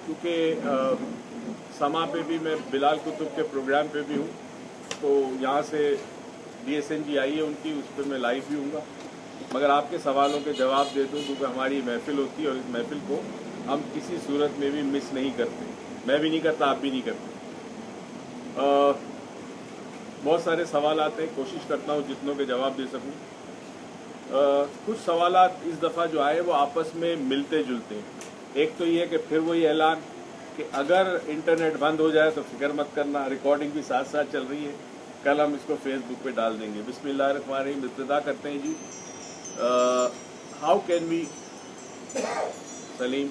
क्योंकि समा पे भी मैं बिलाल कुतुब के प्रोग्राम पे भी हूँ, तो यहाँ से DSNG आई है उनकी, उस पर मैं लाइव भी हूँगा। मगर आपके सवालों के जवाब दे दूँ, क्योंकि हमारी महफिल होती है और इस महफिल को हम किसी सूरत में भी मिस नहीं करते। मैं भी नहीं करता, आप भी नहीं करते। बहुत सारे सवाल आते हैं, कोशिश करता हूँ जितनों के जवाब दे सकूँ। कुछ सवालात इस दफ़ा जो आए वो आपस में मिलते जुलते हैं। एक तो ये है कि फिर वही ऐलान कि अगर इंटरनेट बंद हो जाए तो फिक्र मत करना, रिकॉर्डिंग भी साथ साथ चल रही है, कल हम इसको फेसबुक पे डाल देंगे। बिस्मिल्लाहिर्रहमानिर्रहीम, इब्तिदा करते हैं जी। How can we Salim,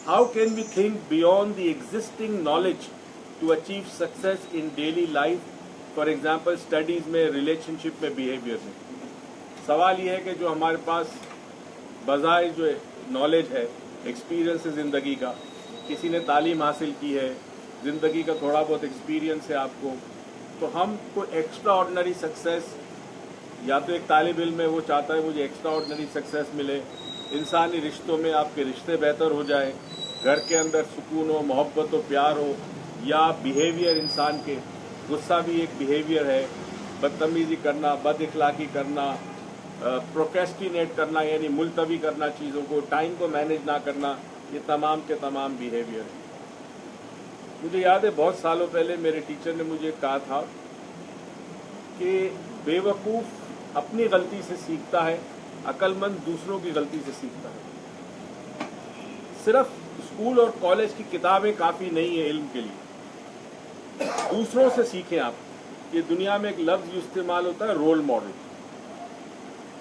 how can we think beyond the existing knowledge to achieve success in daily life, for example studies में, रिलेशनशिप में, बिहेवियर में। सवाल ये है कि जो हमारे पास बज़ाहिर जो नॉलेज है, एक्सपीरियंस है ज़िंदगी का, किसी ने तालीम हासिल की है, ज़िंदगी का थोड़ा बहुत एक्सपीरियंस है आपको, तो हम कोई एक्स्ट्रा ऑर्डिनरी सक्सेस, या तो एक तालिब इल्म है वो चाहता है मुझे एक्स्ट्रा ऑर्डिनरी सक्सेस मिले, इंसानी रिश्तों में आपके रिश्ते बेहतर हो जाए, घर के अंदर सुकून हो, मोहब्बत हो, प्यार हो, या बिहेवियर इंसान के, गुस्सा भी एक बिहेवियर है, बदतमीज़ी करना, बद इखलाकी करना, प्रोक्रेस्टिनेट करना यानी मुलतवी करना चीज़ों को, टाइम को मैनेज ना करना, ये तमाम के तमाम बिहेवियर है। मुझे याद है बहुत सालों पहले मेरे टीचर ने मुझे कहा था कि बेवकूफ़ अपनी गलती से सीखता है, अक्लमंद दूसरों की गलती से सीखता है। सिर्फ स्कूल और कॉलेज की किताबें काफ़ी नहीं है इल्म के लिए, दूसरों से सीखें आप। ये दुनिया में एक लफ्ज़ इस्तेमाल होता है, रोल मॉडल,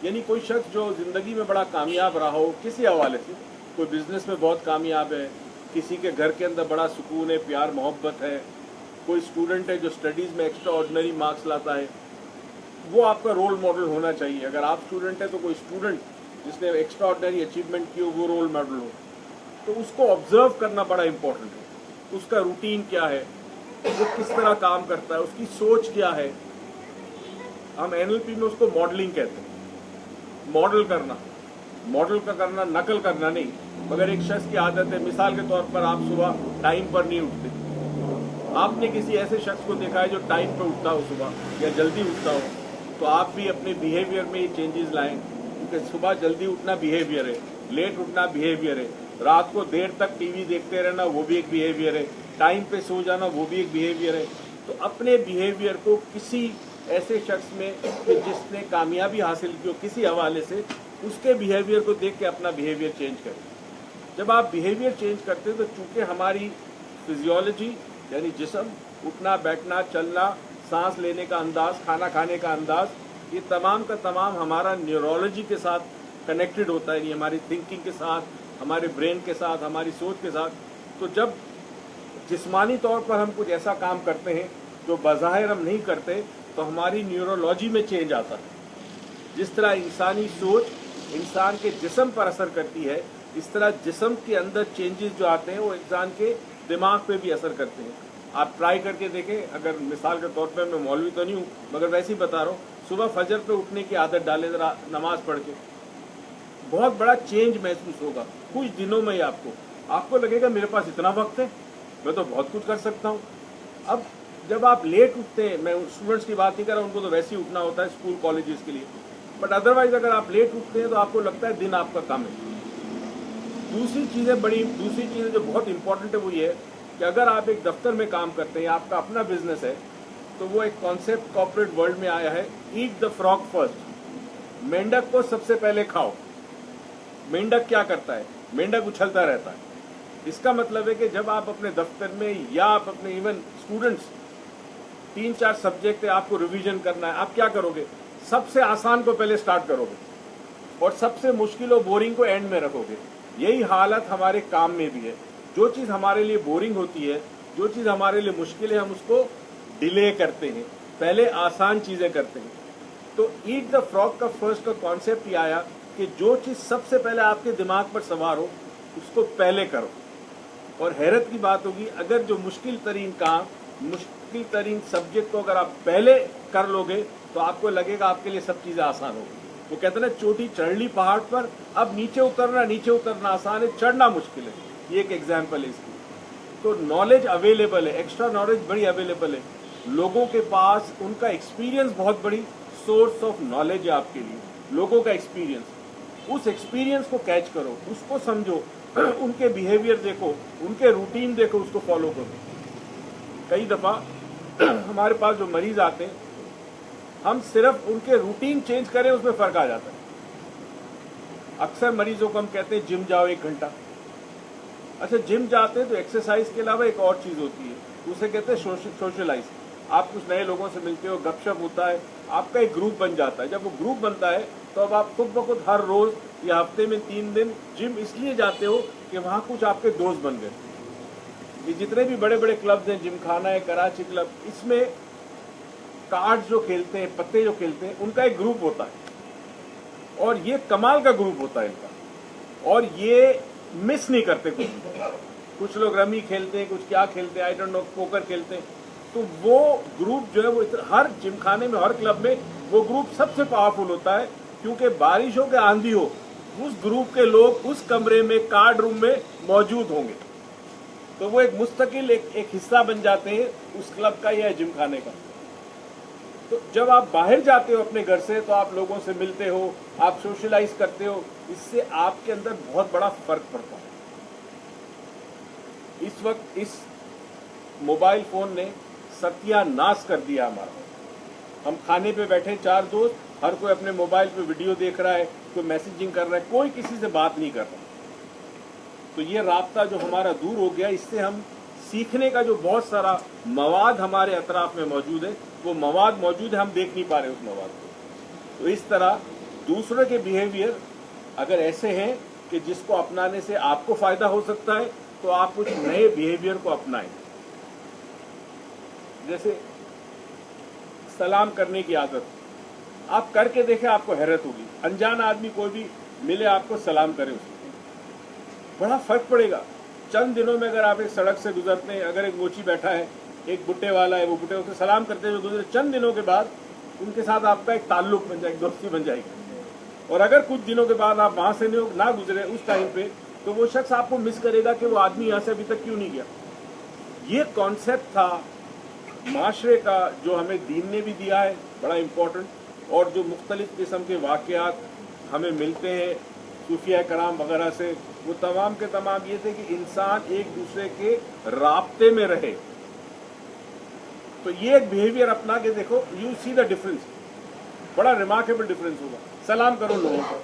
यानी कोई शख्स जो ज़िंदगी में बड़ा कामयाब रहा हो किसी हवाले से, कोई बिज़नेस में बहुत कामयाब है, किसी के घर के अंदर बड़ा सुकून है, प्यार मोहब्बत है, कोई स्टूडेंट है जो स्टडीज़ में एक्स्ट्रा ऑर्डिनरी मार्क्स लाता है, वो आपका रोल मॉडल होना चाहिए। अगर आप स्टूडेंट है तो कोई स्टूडेंट जिसने एक्स्ट्रा ऑर्डिनरी अचीवमेंट की हो वो रोल मॉडल हो, तो उसको ऑब्जर्व करना बड़ा इंपॉर्टेंट है। उसका रूटीन क्या है, वो किस तरह काम करता है, उसकी सोच क्या है। हम NLP में उसको मॉडलिंग कहते हैं। मॉडल करना, मॉडल का करना, नकल करना नहीं। मगर एक शख्स की आदत है, मिसाल के तौर पर आप सुबह टाइम पर नहीं उठते, आपने किसी ऐसे शख्स को देखा है जो टाइम पर उठता हो सुबह या जल्दी उठता हो, तो आप भी अपने बिहेवियर में ये चेंजेस लाएं, क्योंकि सुबह जल्दी उठना बिहेवियर है, लेट उठना बिहेवियर है, रात को देर तक टीवी देखते रहना वो भी एक बिहेवियर है, टाइम पे सो जाना वो भी एक बिहेवियर है। तो अपने बिहेवियर को किसी ऐसे शख्स में कि जिसने कामयाबी हासिल की हो किसी हवाले से, उसके बिहेवियर को देख के अपना बिहेवियर चेंज करें। जब आप बिहेवियर चेंज करते हैं तो चूँकि हमारी फिजियोलॉजी यानी जिस्म, उठना बैठना चलना, सांस लेने का अंदाज, खाना खाने का अंदाज, ये तमाम का तमाम हमारा न्यूरोलॉजी के साथ कनेक्टेड होता है, यानी हमारी थिंकिंग के साथ, हमारे ब्रेन के साथ, हमारी सोच के साथ। तो जब जिस्मानी तौर पर हम कुछ ऐसा काम करते हैं जो बज़ाहिर हम नहीं करते, तो हमारी न्यूरोलॉजी में चेंज आता है। जिस तरह इंसानी सोच इंसान के जिस्म पर असर करती है, इस तरह जिस्म के अंदर चेंजेस जो आते हैं वो इंसान के दिमाग पे भी असर करते हैं। आप ट्राई करके देखें। अगर मिसाल के तौर पे, मैं मौलवी तो नहीं हूँ मगर वैसे ही बता रहा हूँ, सुबह फजर पे उठने की आदत डालें ज़रा, नमाज पढ़ के, बहुत बड़ा चेंज महसूस होगा कुछ दिनों में ही। आपको लगेगा मेरे पास इतना वक्त है, मैं तो बहुत कुछ कर सकता हूँ। अब जब आप लेट उठते हैं, मैं स्टूडेंट्स की बात नहीं कर रहा, उनको तो वैसे ही उठना होता है स्कूल कॉलेजेस के लिए, बट अदरवाइज अगर आप लेट उठते हैं तो आपको लगता है दिन आपका कम है। दूसरी चीज़ें जो बहुत इंपॉर्टेंट है वो ये है कि अगर आप एक दफ्तर में काम करते हैं, आपका अपना बिजनेस है, तो वो एक कॉन्सेप्ट कॉर्पोरेट वर्ल्ड में आया है, ईट द फ्रॉग फर्स्ट, मेंढक को सबसे पहले खाओ। मेंढक क्या करता है? मेंढक उछलता रहता है। इसका मतलब है कि जब आप अपने दफ्तर में या आप अपने इवन स्टूडेंट्स 3-4 सब्जेक्ट है, आपको रिवीजन करना है, आप क्या करोगे? सबसे आसान को पहले स्टार्ट करोगे और सबसे मुश्किल और बोरिंग को एंड में रखोगे। यही हालत हमारे काम में भी है। जो चीज़ हमारे लिए बोरिंग होती है, जो चीज़ हमारे लिए मुश्किल है, हम उसको डिले करते हैं, पहले आसान चीज़ें करते हैं। तो ईट द फ्रॉग का फर्स्ट का कॉन्सेप्ट ये आया कि जो चीज़ सबसे पहले आपके दिमाग पर सवार हो उसको पहले करो। और हैरत की बात होगी, अगर जो मुश्किल तरीन काम, मुश्किल तरीन सब्जेक्ट को अगर आप पहले कर लोगे तो आपको लगेगा आपके लिए सब चीज़ें आसान होगी। وہ کہتے ہیں نا چوٹی چڑھ لی پہاڑ پر, اب نیچے اترنا آسان ہے, چڑھنا مشکل ہے. یہ ایک ایگزامپل ہے اس کی. تو نالج اویلیبل ہے, ایکسٹرا نالج بڑی اویلیبل ہے لوگوں کے پاس. ان کا ایکسپیرینس بہت بڑی سورس آف نالج ہے آپ کے لیے, لوگوں کا ایکسپیرینس. اس ایکسپیرینس کو کیچ کرو, اس کو سمجھو, ان کے بیہیویئر دیکھو, ان کے روٹین دیکھو, اس کو فالو کرو. کئی دفعہ ہمارے پاس جو مریض آتے ہیں, ہم صرف ان کے روٹین چینج کریں اس میں فرق آ جاتا ہے. اکثر مریضوں کو ہم کہتے ہیں جم جاؤ 1 گھنٹہ. اچھا جم جاتے ہیں تو ایکسرسائز کے علاوہ ایک اور چیز ہوتی ہے, اسے کہتے ہیں سوشلائز. آپ کچھ نئے لوگوں سے ملتے ہو, گپ شپ ہوتا ہے, آپ کا ایک گروپ بن جاتا ہے. جب وہ گروپ بنتا ہے تو اب آپ خود بخود ہر روز یا ہفتے میں 3 دن جم اس لیے جاتے ہو کہ وہاں کچھ آپ کے دوست بن گئے. یہ جتنے بھی بڑے بڑے کلبز ہیں, جم خانہ ہے, کراچی کلب, اس میں کارڈ جو کھیلتے ہیں, پتے جو کھیلتے ہیں, ان کا ایک گروپ ہوتا ہے, اور یہ کمال کا گروپ ہوتا ہے ان کا, اور یہ مس نہیں کرتے کچھ. کچھ لوگ رمی کھیلتے ہیں, کچھ کیا کھیلتے ہیں, آئی ڈونٹ نو, پوکر کھیلتے ہیں. تو وہ گروپ جو ہے وہ ہر جم خانے میں, ہر کلب میں وہ گروپ سب سے پاورفل ہوتا ہے, کیونکہ بارش ہو کہ آندھی ہو, اس گروپ کے لوگ اس کمرے میں, کارڈ روم میں موجود ہوں گے. تو وہ ایک مستقل ایک حصہ بن جاتے ہیں اس کلب کا یا جم خانے کا. تو جب آپ باہر جاتے ہو اپنے گھر سے تو آپ لوگوں سے ملتے ہو, آپ سوشلائز کرتے ہو, اس سے آپ کے اندر بہت بڑا فرق پڑتا ہے. اس وقت اس موبائل فون نے ستیہ ناش کر دیا ہمارا. ہم کھانے پہ بیٹھے 4 دوست, ہر کوئی اپنے موبائل پہ ویڈیو دیکھ رہا ہے, کوئی میسیجنگ کر رہا ہے, کوئی کسی سے بات نہیں کر رہا. تو یہ رابطہ جو ہمارا دور ہو گیا, اس سے ہم سیکھنے کا جو بہت سارا مواد ہمارے اطراف میں موجود ہے, وہ مواد موجود ہے, ہم دیکھ نہیں پا رہے اس مواد کو. تو اس طرح دوسرے کے بیہیویئر اگر ایسے ہیں کہ جس کو اپنانے سے آپ کو فائدہ ہو سکتا ہے, تو آپ کچھ نئے بیہیویئر کو اپنائیں. جیسے سلام کرنے کی عادت, آپ کر کے دیکھیں, آپ کو حیرت ہوگی. انجان آدمی کوئی بھی ملے آپ کو, سلام کرے, اس کو بڑا فرق پڑے گا. چند دنوں میں اگر آپ ایک سڑک سے گزرتے ہیں, اگر ایک موچی بیٹھا ہے, ایک بٹے والا ہے, وہ بٹے اسے سلام کرتے ہوئے گزرے, چند دنوں کے بعد ان کے ساتھ آپ کا ایک تعلق بن جائے, ایک دوستی بن جائے گی. اور اگر کچھ دنوں کے بعد آپ وہاں سے نہ گزرے اس ٹائم پہ, تو وہ شخص آپ کو مس کرے گا کہ وہ آدمی یہاں سے ابھی تک کیوں نہیں گیا. یہ کانسیپٹ تھا معاشرے کا جو ہمیں دین نے بھی دیا ہے, بڑا امپورٹنٹ, اور جو مختلف قسم کے واقعات ہمیں ملتے ہیں صوفیہ کرام وغیرہ سے, وہ تمام کے تمام یہ تھے کہ انسان ایک دوسرے کے رابطے میں رہے. تو یہ ایک بیہیویئر اپنا کے دیکھو, یو سی دا ڈفرنس, بڑا ریمارکیبل ڈفرنس ہوگا. سلام کرو لوگوں کو,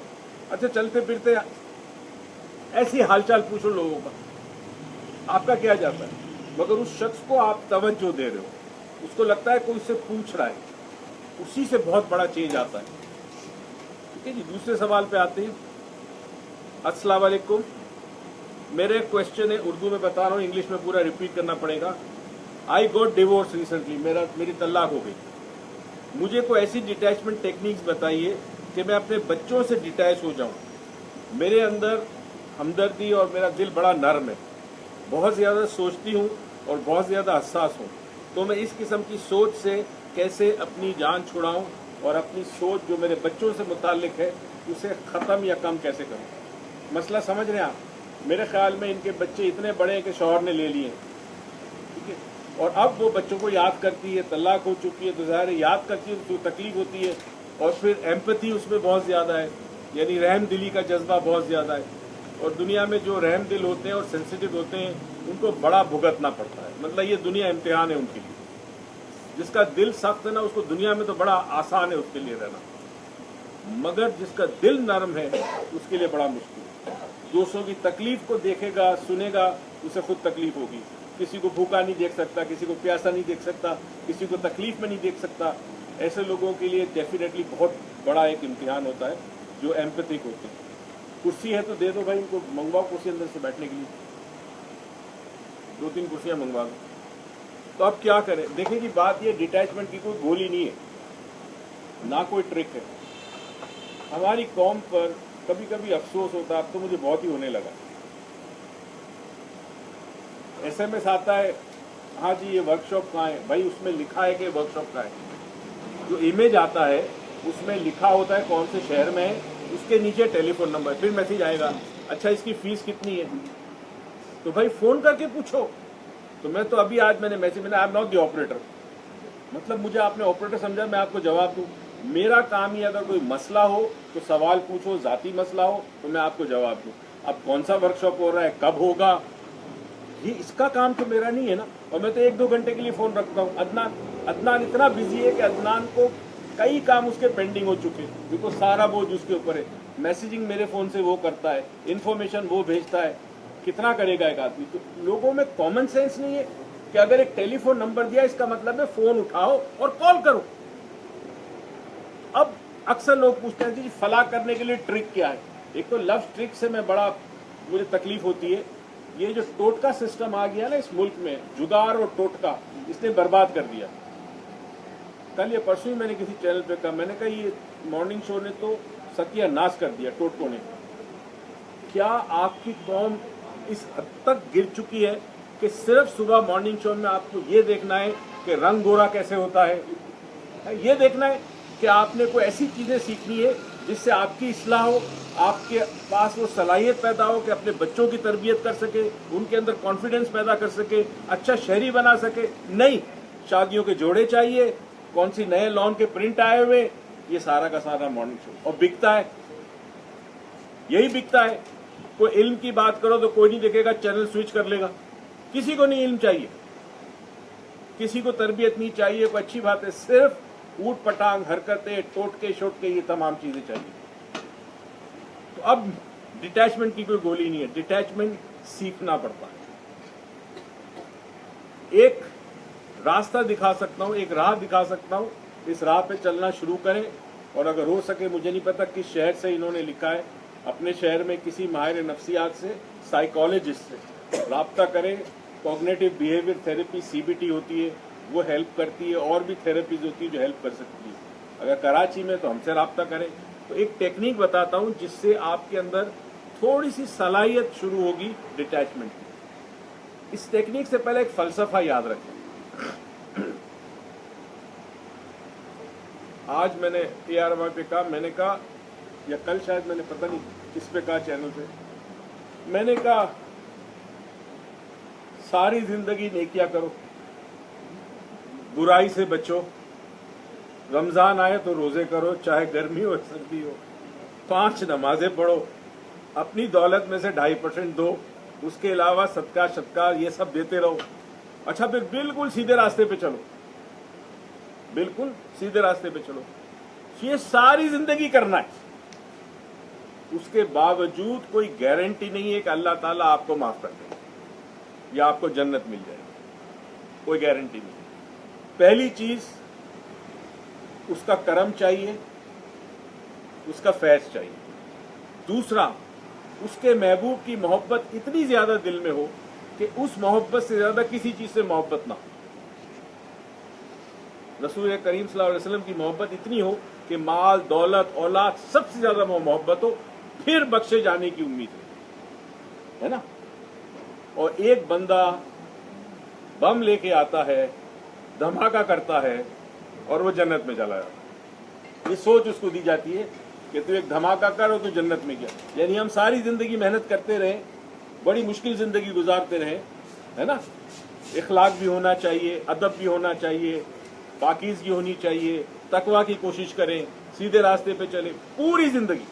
اچھا چلتے پھرتے ایسی حال چال پوچھو لوگوں کا, آپ کا کیا جاتا ہے, مگر اس شخص کو آپ توجہ دے رہے ہو, اس کو لگتا ہے کوئی اس سے پوچھ رہا ہے, اسی سے بہت بڑا چینج آتا ہے. ٹھیک ہے جی, دوسرے سوال پہ آتے ہیں. السلام علیکم, میرے ایک کوشچن ہے, اردو میں بتا رہا ہوں, انگلش میں پورا ریپیٹ کرنا پڑے گا. آئی گوٹ ڈیورس ریسنٹلی, میری طلاق ہو گئی. مجھے کوئی ایسی ڈیٹیچمنٹ ٹیکنیکس بتائیے کہ میں اپنے بچوں سے ڈیٹیچ ہو جاؤں. میرے اندر ہمدردی اور میرا دل بڑا نرم ہے, بہت زیادہ سوچتی ہوں اور بہت زیادہ حساس ہوں. تو میں اس قسم کی سوچ سے کیسے اپنی جان چھڑاؤں, اور اپنی سوچ جو میرے بچوں سے متعلق ہے اسے ختم یا کم کیسے کروں. مسئلہ سمجھ رہے ہیں آپ؟ میرے خیال میں ان کے بچے اتنے بڑے ہیں کہ شوہر نے لے لیے, ٹھیک ہے, اور اب وہ بچوں کو یاد کرتی ہے, طلاق ہو چکی ہے تو ظاہر ہے یاد کرتی ہے تو تکلیف ہوتی ہے, اور پھر ایمپتھی اس میں بہت زیادہ ہے, یعنی رحم دلی کا جذبہ بہت زیادہ ہے. اور دنیا میں جو رحم دل ہوتے ہیں اور سینسیٹیو ہوتے ہیں ان کو بڑا بھگتنا پڑتا ہے. مطلب یہ دنیا امتحان ہے ان کے لیے. جس کا دل سخت ہے نا, اس کو دنیا میں تو بڑا آسان ہے اس کے لیے رہنا, مگر جس کا دل نرم ہے اس کے لیے بڑا مشکل ہے. دوسروں کی تکلیف کو دیکھے گا, سنے گا, اسے خود تکلیف ہوگی. کسی کو بھوکا نہیں دیکھ سکتا, کسی کو پیاسا نہیں دیکھ سکتا, کسی کو تکلیف میں نہیں دیکھ سکتا. ایسے لوگوں کے لیے ڈیفینیٹلی بہت بڑا ایک امتحان ہوتا ہے جو ایمپیتھک ہوتے ہیں. کرسی ہے تو دے دو بھائی, ان کو منگواؤ کرسی اندر سے بیٹھنے کے لیے, 2-3 کرسیاں منگوا دو. تو اب کیا کریں؟ دیکھیں جی, بات یہ ڈیٹیچمنٹ کی کوئی گولی نہیں ہے, نہ کوئی ٹرک ہے. ہماری قوم پر کبھی کبھی افسوس ہوتا ہے, اب تو مجھے بہت ہی ہونے لگا. ایس ایم ایس آتا ہے, ہاں جی یہ ورک شاپ کہاں ہے, بھائی اس میں لکھا ہے کہ ورک شاپ کہاں ہے. جو امیج آتا ہے उसमें लिखा होता है कौन से शहर में है, उसके नीचे टेलीफोन नंबर, फिर मैसेज आएगा अच्छा इसकी फीस कितनी है, तो भाई फोन करके पूछो। तो मैं तो अभी आज मैंने मैसेज में, I am not the operator, मतलब मुझे आपने ऑपरेटर समझा, मैं आपको जवाब दूं। मेरा काम ही अगर कोई मसला हो तो सवाल पूछो, जाती मसला हो तो मैं आपको जवाब दूं। अब कौन सा वर्कशॉप हो रहा है, कब होगा, ये इसका काम तो मेरा नहीं है ना। और मैं तो 1-2 घंटे के लिए फोन रखता हूँ। अदनान इतना बिजी है कि अदनान को कई काम उसके पेंडिंग हो चुके हैं, बिकॉज सारा बोझ उसके ऊपर है। मैसेजिंग मेरे फोन से वो करता है, इन्फॉर्मेशन वो भेजता है, कितना करेगा एक आदमी। तो लोगों में कॉमन सेंस नहीं है कि अगर एक टेलीफोन नंबर दिया इसका मतलब है फोन उठाओ और कॉल करो। अब अक्सर लोग पूछते हैं कि फला करने के लिए ट्रिक क्या है। एक तो लव ट्रिक से मैं बड़ा मुझे तकलीफ होती है। ये जो टोटका सिस्टम आ गया ना इस मुल्क में, जुगाड़ और टोटका, इसने बर्बाद कर दिया। कल या परसों ही मैंने किसी चैनल पे कहा, मैंने कहा ये मॉर्निंग शो ने तो सत्यानाश कर दिया टोटकों ने। क्या आपकी कौम इस हद तक गिर चुकी है कि सिर्फ सुबह मॉर्निंग शो में आपको ये देखना है कि रंग गोरा कैसे होता है, ये देखना है कि आपने कोई ऐसी चीजें सीखनी है जिससे आपकी इस्लाह हो, आपके पास वो सलाहियत पैदा हो कि अपने बच्चों की तरबियत कर सके, उनके अंदर कॉन्फिडेंस पैदा कर सके, अच्छा शहरी बना सके। नहीं, शादियों के जोड़े चाहिए, कौन सी नए लॉन के प्रिंट आए हुए, ये सारा का सारा मॉर्निंग शो। और बिकता है, यही बिकता है। कोई इल्म की बात करो तो कोई नहीं देखेगा, चैनल स्विच कर लेगा। किसी को नहीं इल्म चाहिए, किसी को तरबियत नहीं चाहिए, कोई अच्छी बात है, सिर्फ ऊट पटांग हरकतें, टोटके शोटके, ये तमाम चीजें चाहिए। तो अब डिटैचमेंट की कोई गोली नहीं है, डिटैचमेंट सीखना पड़ता है। एक रास्ता दिखा सकता हूं, एक राह दिखा सकता हूं, इस राह पे चलना शुरू करें। और अगर हो सके, मुझे नहीं पता किस शहर से इन्होंने लिखा है, अपने शहर में किसी माहिर नफ्सियात से, साइकोलॉजिस्ट से राब्ता करें। कॉग्निटिव बिहेवियर थेरेपी सीबीटी होती है, वो हेल्प करती है, और भी थेरेपीज होती है जो हेल्प कर सकती है। अगर कराची में तो हमसे राब्ता करें। तो एक टेक्निक बताता हूं जिससे आपके अंदर थोड़ी सी सलाहियत शुरू होगी डिटैचमेंट की। इस टेक्निक से पहले एक फलसफा याद रखें। आज मैंने ARY पे कहा, मैंने कहा, या कल शायद मैंने पता नहीं किस पे कहा चैनल पे, मैंने कहा सारी जिंदगी नेकियां करो, बुराई से बचो, रमजान आए तो रोजे करो, चाहे गर्मी हो सर्दी हो, 5 नमाजें पढ़ो, अपनी दौलत में से 2.5% दो, उसके अलावा सदका शतका ये सब देते रहो। अच्छा, फिर बिल्कुल सीधे रास्ते पे चलो, बिल्कुल सीधे रास्ते पे चलो। ये सारी जिंदगी करना है। उसके बावजूद कोई गारंटी नहीं है कि अल्लाह ताला आपको माफ कर देगा या आपको जन्नत मिल जाएगी, कोई गारंटी नहीं। पहली चीज, उसका करम चाहिए, उसका फैज चाहिए। दूसरा, उसके महबूब की मोहब्बत इतनी ज्यादा दिल में हो कि उस मोहब्बत से ज्यादा किसी चीज से मोहब्बत ना हो। रसूल करीम सल्लल्लाहु अलैहि वसल्लम की मोहब्बत इतनी हो कि माल, दौलत, औलाद सबसे ज्यादा मोहब्बत हो, फिर बख्शे जाने की उम्मीद है ना। और एक बंदा बम लेके आता है, धमाका करता है और वो जन्नत में चला जाता है। ये सोच उसको दी जाती है कि तू एक धमाका कर और तू जन्नत में गया। यानी हम सारी जिंदगी मेहनत करते रहे, बड़ी मुश्किल जिंदगी गुजारते रहे, है ना। इखलाक भी होना चाहिए, अदब भी होना चाहिए, पाकीज़गी होनी चाहिए, तकवा की कोशिश करें, सीधे रास्ते पे चले पूरी जिंदगी।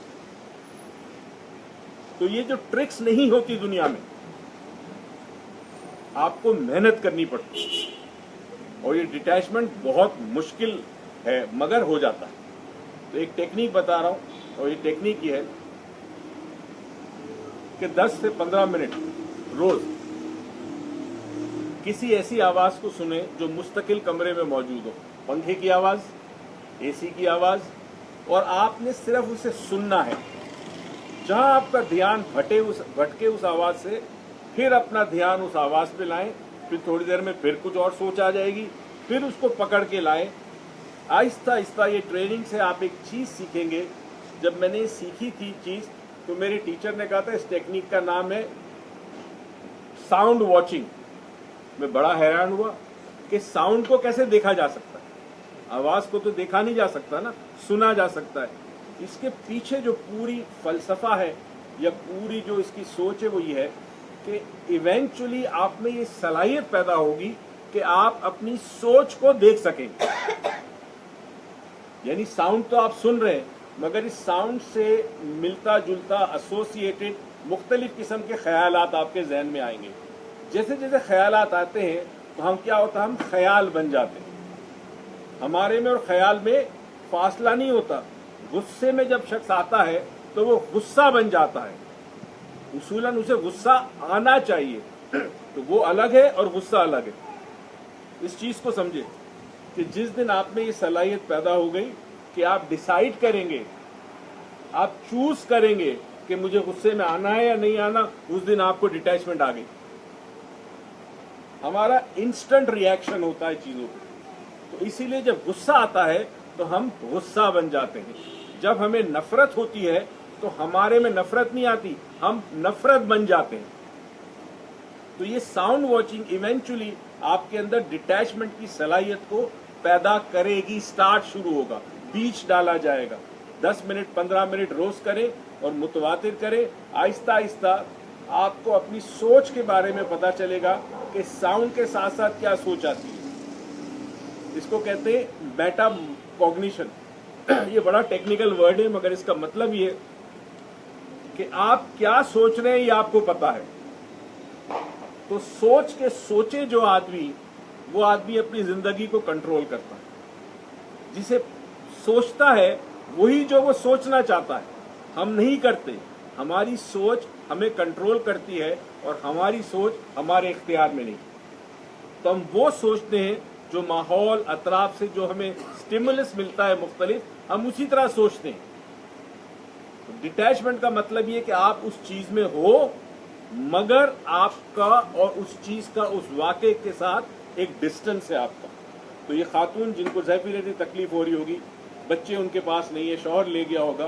तो ये जो ट्रिक्स नहीं होती दुनिया में, आपको मेहनत करनी पड़ती है। और ये डिटैचमेंट बहुत मुश्किल है, मगर हो जाता है। तो एक टेक्निक बता रहा हूं, और ये टेक्निक ये है कि 10 से 15 मिनट रोज किसी ऐसी आवाज को सुने जो मुस्तकिल कमरे में मौजूद हो, पंखे की आवाज, एसी की आवाज, और आपने सिर्फ उसे सुनना है। जहां आपका ध्यान भटके उस आवाज से, फिर अपना ध्यान उस आवाज पे लाएं। फिर थोड़ी देर में फिर कुछ और सोच आ जाएगी, फिर उसको पकड़ के लाएं। आहिस्ता आहिस्ता ये ट्रेनिंग से आप एक चीज सीखेंगे। जब मैंने सीखी थी चीज, तो मेरे टीचर ने कहा था इस टेक्निक का नाम है साउंड वॉचिंग। मैं बड़ा हैरान हुआ कि साउंड को कैसे देखा जा सकता है। आवाज को तो देखा नहीं जा सकता ना, सुना जा सकता है। इसके पीछे जो पूरी फलसफा है या पूरी जो इसकी सोच है वो ये है कि इवेंचुअली आप में ये सलाहियत पैदा होगी कि आप अपनी सोच को देख सकेंगे। यानी साउंड तो आप सुन रहे हैं, मगर इस साउंड से मिलता जुलता एसोसिएटेड मुख्तलिफ किस्म के ख्यालात आपके जहन में आएंगे। जैसे जैसे ख्यालात आते हैं तो हम क्या होता है, हम ख्याल बन जाते हैं। हमारे में और ख्याल में फासला नहीं होता। गुस्से में जब शख्स आता है तो वो गुस्सा बन जाता है। उसूलन उसे गुस्सा आना चाहिए, तो वो अलग है और गुस्सा अलग है। इस चीज को समझे कि जिस दिन आप में ये सलाहियत पैदा हो गई कि आप डिसाइड करेंगे, आप चूज करेंगे कि मुझे गुस्से में आना है या नहीं आना, उस दिन आपको डिटैचमेंट आ गई। हमारा इंस्टेंट रिएक्शन होता है चीजों पे, तो इसीलिए जब गुस्सा आता है तो हम गुस्सा बन जाते हैं। जब हमें नफरत होती है तो हमारे में नफरत नहीं आती, हम नफरत बन जाते हैं। तो ये साउंड वॉचिंग इवेंचुअली आपके अंदर डिटैचमेंट की सलाहियत को पैदा करेगी। स्टार्ट शुरू होगा, बीज डाला जाएगा। 10 मिनट 15 मिनट रोज करें और मुतवातिर करें। आहिस्ता आहिस्ता आपको अपनी सोच के बारे में पता चलेगा कि साउंड के साथ साथ क्या सोच आती है। इसको कहते हैं मेटा कॉग्निशन। ये बड़ा टेक्निकल वर्ड है, मगर इसका मतलब ये कि आप क्या सोच रहे हैं ये आपको पता है। तो सोच के सोचे जो आदमी, वो आदमी अपनी जिंदगी को कंट्रोल करता है। जिसे सोचता है वही जो वो सोचना चाहता है। हम नहीं करते, हमारी सोच हमें कंट्रोल करती है और हमारी सोच हमारे इख्तियार में नहीं। तो हम वो सोचते हैं जो माहौल अतराफ से जो हमें स्टिमुलस मिलता है मुख्तलिफ, हम उसी तरह सोचते हैं। तो डिटैचमेंट का मतलब ये कि आप उस चीज में हो, मगर आपका और उस चीज का उस वाक़े के साथ एक डिस्टेंस है आपका। तो ये खातून जिनको ज़ैफ़िरती तकलीफ हो रही होगी, बच्चे उनके पास नहीं है, शौहर ले गया होगा,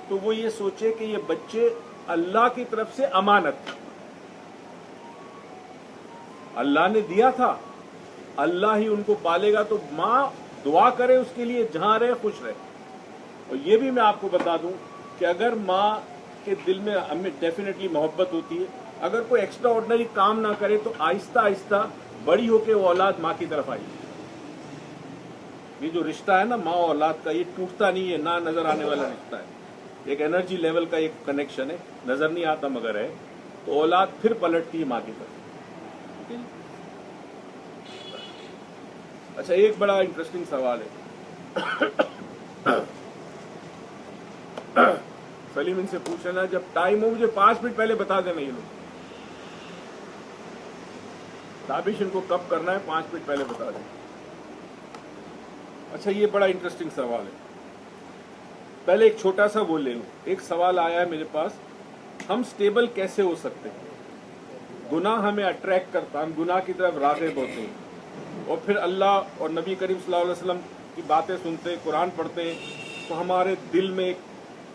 तो वो ये सोचे कि ये बच्चे अल्लाह की तरफ से अमानत है, अल्लाह ने दिया था, अल्लाह ही उनको पालेगा। तो माँ दुआ करे उसके लिए, जहां रहे खुश रहे। और ये भी मैं आपको बता दूं कि अगर माँ के दिल में हमें डेफिनेटली मोहब्बत होती है, अगर कोई एक्स्ट्रा ऑर्डिनरी काम ना करे तो आहिस्ता आहिस्ता बड़ी होकर वो औलाद माँ की तरफ आएगी। ये जो रिश्ता है ना माँ और औलाद का, ये टूटता नहीं है, ना नजर आने वाला रिश्ता है। एक एनर्जी लेवल का एक कनेक्शन है, नजर नहीं आता मगर है। तो औलाद फिर पलटती है माँ की तरफ। अच्छा, एक बड़ा इंटरेस्टिंग सवाल है। सलीम इनसे पूछ लेना, जब टाइम हो मुझे 5 मिनट पहले बता देना। ये लोग ताबिश इनको कब करना है 5 मिनट पहले बता दें। अच्छा, ये बड़ा इंटरेस्टिंग सवाल है। पहले एक छोटा सा वो ले लूं। एक सवाल आया है मेरे पास, हम स्टेबल कैसे हो सकते हैं? गुनाह हमें अट्रैक्ट करता, हम गुनाह की तरफ राग़िब होते हैं, और फिर अल्लाह और नबी करीम सल्लल्लाहु अलैहि वसल्लम की बातें सुनते हैं, कुरान पढ़ते हैं, तो हमारे दिल में एक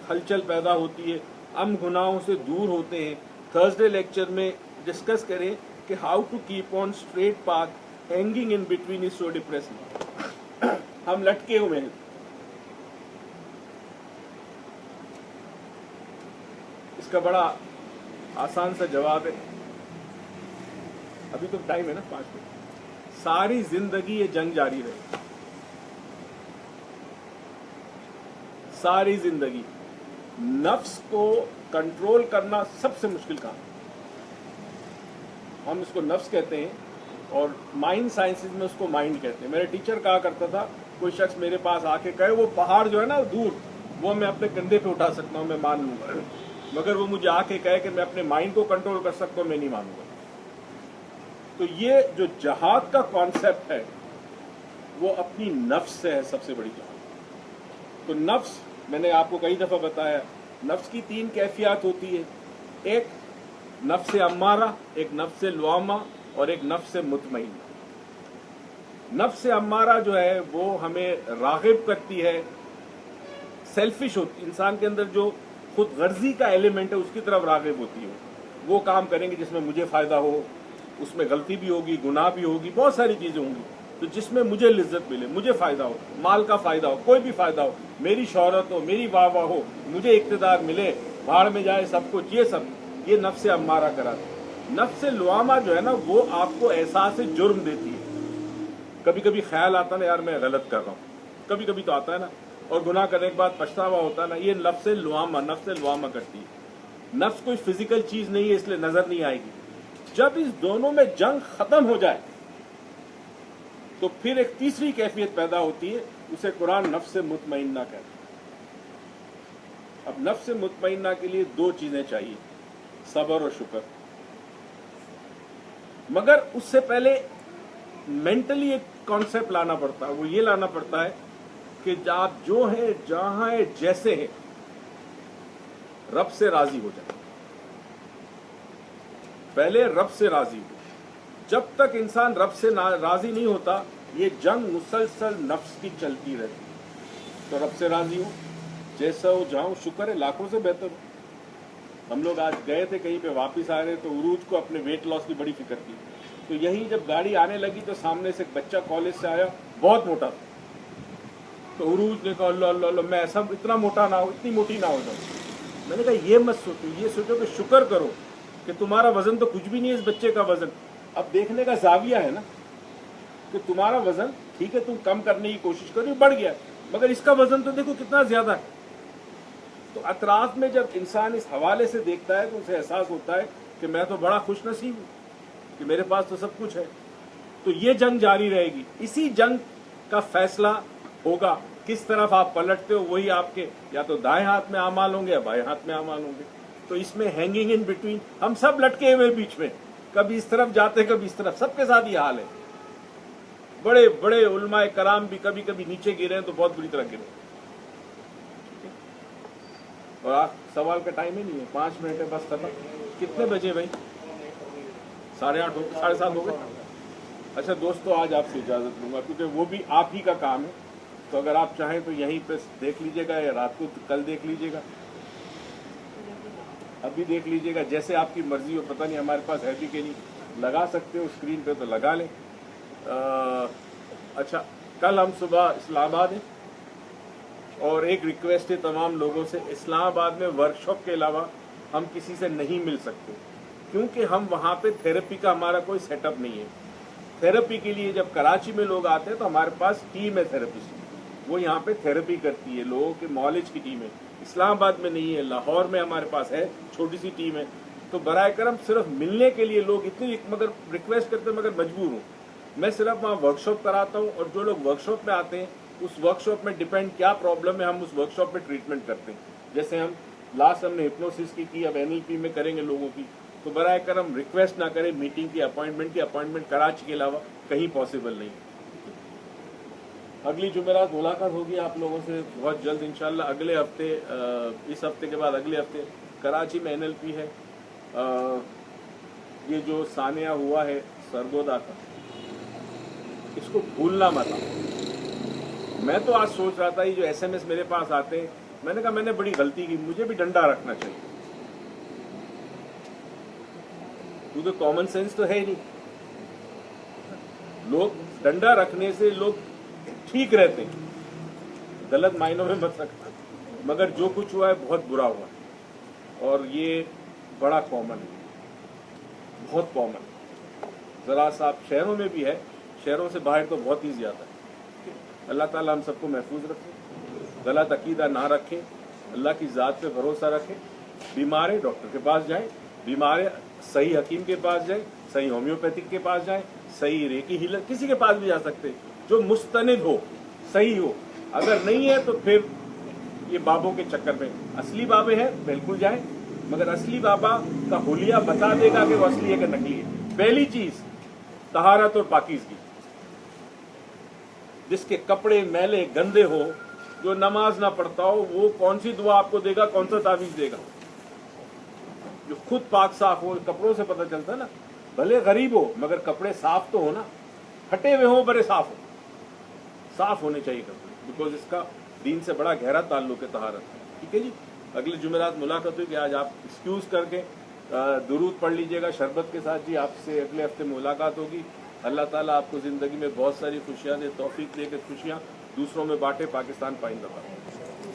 हलचल पैदा होती है, हम गुनाहों से दूर होते हैं। थर्सडे लेक्चर में डिस्कस करें कि how to keep on straight path, hanging in between is so depressing. हम लटके हुए हैं। इसका बड़ा आसान सा जवाब है, अभी तो टाइम है ना 5 मिनट। सारी जिंदगी ये जंग जारी रहे, सारी जिंदगी। नफ्स को कंट्रोल करना सबसे मुश्किल काम। हम इसको नफ्स कहते हैं और माइंड साइंसेज में उसको माइंड कहते हैं। मेरे टीचर कहा करता था, कोई शख्स मेरे पास आके कहे वो पहाड़ जो है ना दूर, वो मैं अपने कंधे पे उठा सकता हूँ, मैं मान लूंगा, मगर वो मुझे आके कहे कि मैं अपने माइंड को कंट्रोल कर सकता हूँ, मैं नहीं मानूंगा। तो ये जो जहाद का कॉन्सेप्ट है वो अपनी नफ्स से है, सबसे बड़ी जहाद। तो नफ्स, मैंने आपको कई दफा बताया, नफ्स की 3 कैफियत होती है। एक नफ्स अम्मारा, एक नफ्स लवामा और एक नफ्स मुतमईना। नफ्स अम्मारा जो है वो हमें राग़िब करती है, सेल्फिश होती, इंसान के अंदर जो खुद गर्जी का एलिमेंट है उसकी तरफ राग़िब होती है। वो काम करेंगे जिसमें मुझे फायदा हो, उसमें गलती भी होगी, गुनाह भी होगी, बहुत सारी चीजें होंगी। تو جس میں مجھے لذت ملے، مجھے فائدہ ہو، مال کا فائدہ ہو، کوئی بھی فائدہ ہو، میری شہرت ہو، میری واہ واہ ہو، مجھے اقتدار ملے، بھاڑ میں جائے سب کچھ، یہ نفس امارہ کراتا ہے۔ نفس لوامہ جو ہے نا وہ آپ کو احساس جرم دیتی ہے۔ کبھی کبھی خیال آتا نا یار میں غلط کر رہا ہوں، کبھی کبھی تو آتا ہے نا، اور گناہ کرنے کے بعد پچھتاوا ہوتا ہے نا، یہ نفس لوامہ کرتی ہے۔ نفس کوئی فزیکل چیز نہیں ہے اس لیے نظر نہیں آئے گی۔ جب اس دونوں میں جنگ ختم ہو جائے تو پھر ایک تیسری کیفیت پیدا ہوتی ہے، اسے قرآن نفس مطمئنہ کہتا ہے۔ اب نفس مطمئنہ کے لیے دو چیزیں چاہیے، صبر اور شکر۔ مگر اس سے پہلے مینٹلی ایک کانسیپٹ لانا پڑتا ہے، وہ یہ لانا پڑتا ہے کہ آپ جو ہیں، جہاں ہیں، جیسے ہیں، رب سے راضی ہو جائیں۔ پہلے رب سے راضی ہو۔ جب تک انسان رب سے راضی نہیں ہوتا یہ جنگ مسلسل نفس کی چلتی رہتی۔ تو رب سے راضی ہو، جیسا ہو جاؤں، شکر ہے لاکھوں سے بہتر ہو۔ ہم لوگ آج گئے تھے کہیں پہ، واپس آ رہے تو عروج کو اپنے ویٹ لاس کی بڑی فکر تھی، تو یہیں جب گاڑی آنے لگی تو سامنے سے ایک بچہ کالج سے آیا، بہت موٹا تھا، تو عروج نے کہا اللہ اللہ اللہ میں ایسا اتنا موٹا نہ ہو، اتنی موٹی نہ ہو جاؤں۔ میں نے کہا یہ مت سوچو، یہ سوچو کہ شکر کرو کہ تمہارا وزن تو کچھ بھی نہیں ہے اس بچے کا وزن۔ اب دیکھنے کا زاویہ ہے نا کہ تمہارا وزن ٹھیک ہے، تم کم کرنے کی کوشش کرو، بڑھ گیا، مگر اس کا وزن تو دیکھو کتنا زیادہ ہے۔ تو اطراف میں جب انسان اس حوالے سے دیکھتا ہے تو اسے احساس ہوتا ہے کہ میں تو بڑا خوش نصیب ہوں کہ میرے پاس تو سب کچھ ہے۔ تو یہ جنگ جاری رہے گی، اسی جنگ کا فیصلہ ہوگا کس طرف آپ پلٹتے ہو، وہی آپ کے یا تو دائیں ہاتھ میں اعمال ہوں گے یا بائیں ہاتھ میں اعمال ہوں گے۔ تو اس میں ہینگنگ ان بٹوین، ہم سب لٹکے ہوئے بیچ میں، کبھی اس طرف جاتے کبھی اس طرف، سب کے ساتھ یہ حال ہے۔ بڑے بڑے علماء کرام بھی کبھی کبھی نیچے گرے ہیں تو بہت بری طرح گرے۔ اور آپ سوال کا ٹائم ہی نہیں ہے، 5 منٹ ہے بس ختم۔ کتنے بجے بھائی؟ 8:30 ہو گئے، 7:30 ہو گئے۔ اچھا دوستو آج آپ سے اجازت لوں گا کیونکہ وہ بھی آپ ہی کا کام ہے، تو اگر آپ چاہیں تو یہیں پہ دیکھ لیجیے گا یا رات کو کل دیکھ لیجیے گا، ابھی دیکھ لیجیے گا، جیسے آپ کی مرضی ہو۔ پتہ نہیں ہمارے پاس ہے بھی کہ نہیں، لگا سکتے ہو اسکرین پہ تو لگا لیں۔ اچھا کل ہم صبح اسلام آباد ہیں، اور ایک ریکویسٹ ہے تمام لوگوں سے، اسلام آباد میں ورکشاپ کے علاوہ ہم کسی سے نہیں مل سکتے کیونکہ ہم وہاں پہ تھیراپی کا ہمارا کوئی سیٹ اپ نہیں ہے۔ تھیراپی کے لیے جب کراچی میں لوگ آتے ہیں تو ہمارے پاس ٹیم ہے تھیراپسٹ، وہ یہاں پہ تھیراپی کرتی ہے، لوگوں کے معالج کی ٹیم ہے۔ اسلام آباد میں نہیں ہے، لاہور میں ہمارے پاس ہے، چھوٹی سی ٹیم ہے۔ تو برائے کرم صرف ملنے کے لیے لوگ اتنی مگر ریکویسٹ کرتے ہیں، مگر مجبور ہوں، میں صرف وہاں ورکشاپ کراتا ہوں، اور جو لوگ ورکشاپ میں آتے ہیں اس ورکشاپ میں ڈیپینڈ کیا پرابلم ہے ہم اس ورکشاپ میں ٹریٹمنٹ کرتے ہیں۔ جیسے ہم نے ہپنوسس کی اب NLP میں کریں گے لوگوں کی، تو برائے کرم ریکویسٹ نہ کریں میٹنگ کی اپائنٹمنٹ کراچی کے علاوہ کہیں پاسبل نہیں۔ اگلی جمعرات ملاقات ہوگی آپ لوگوں سے بہت جلد انشاءاللہ۔ اگلے ہفتے، اس ہفتے کے بعد اگلے ہفتے کراچی میں NLP ہے۔ یہ جو ثانیہ ہوا ہے سرگودا کا، اس کو بھولنا مت۔ میں تو آج سوچ رہا تھا یہ جو SMS میرے پاس آتے ہیں، میں نے کہا میں نے بڑی غلطی کی، مجھے بھی ڈنڈا رکھنا چاہیے، کیونکہ کامن سینس تو ہے ہی نہیں۔ لوگ ڈنڈا رکھنے سے لوگ ٹھیک رہتے ہیں، غلط معنوں میں مت رکھنا، مگر جو کچھ ہوا ہے بہت برا ہوا ہے، اور یہ بڑا کامن ہے، بہت کامن ہے۔ ذرا سا آپ شہروں میں بھی ہے، شہروں سے باہر تو بہت ہی زیادہ ہے۔ اللہ تعالیٰ ہم سب کو محفوظ رکھے، غلط عقیدہ نہ رکھیں، اللہ کی ذات پہ بھروسہ رکھیں۔ بیمار ہے ڈاکٹر کے پاس جائیں، بیمار ہے صحیح حکیم کے پاس جائیں، صحیح ہومیوپیتھک کے پاس جائیں، صحیح ریکی ہیلر، کسی کے پاس بھی جا سکتے جو مستند ہو، صحیح ہو۔ اگر نہیں ہے تو پھر یہ بابوں کے چکر میں، اصلی بابے ہیں بالکل جائیں، مگر اصلی بابا کا حلیہ بتا دے گا کہ وہ اصلی ہے کہ نکلی ہے۔ پہلی چیز طہارت اور پاکیزگی، جس کے کپڑے میلے گندے ہو، جو نماز نہ پڑھتا ہو، وہ کون سی دعا آپ کو دے گا، کون سا تعویذ دے گا؟ جو خود پاک صاف ہو، کپڑوں سے پتہ چلتا ہے نا، بھلے غریب ہو مگر کپڑے صاف تو ہو نا، پھٹے ہوئے ہوں بڑے صاف ہو، صاف ہونے چاہیے کپڑے، بیکاز اس کا دین سے بڑا گہرا تعلق ہے طہارت۔ ٹھیک ہے جی، اگلے جمعرات ملاقات ہوئی کہ آج آپ ایکسکیوز کر کے درود پڑھ لیجئے گا شربت کے ساتھ۔ جی آپ سے اگلے ہفتے ملاقات ہوگی۔ اللہ تعالیٰ آپ کو زندگی میں بہت ساری خوشیاں دے, توفیق دے کہ خوشیاں دوسروں میں بانٹے. پاکستان پائندہ باد.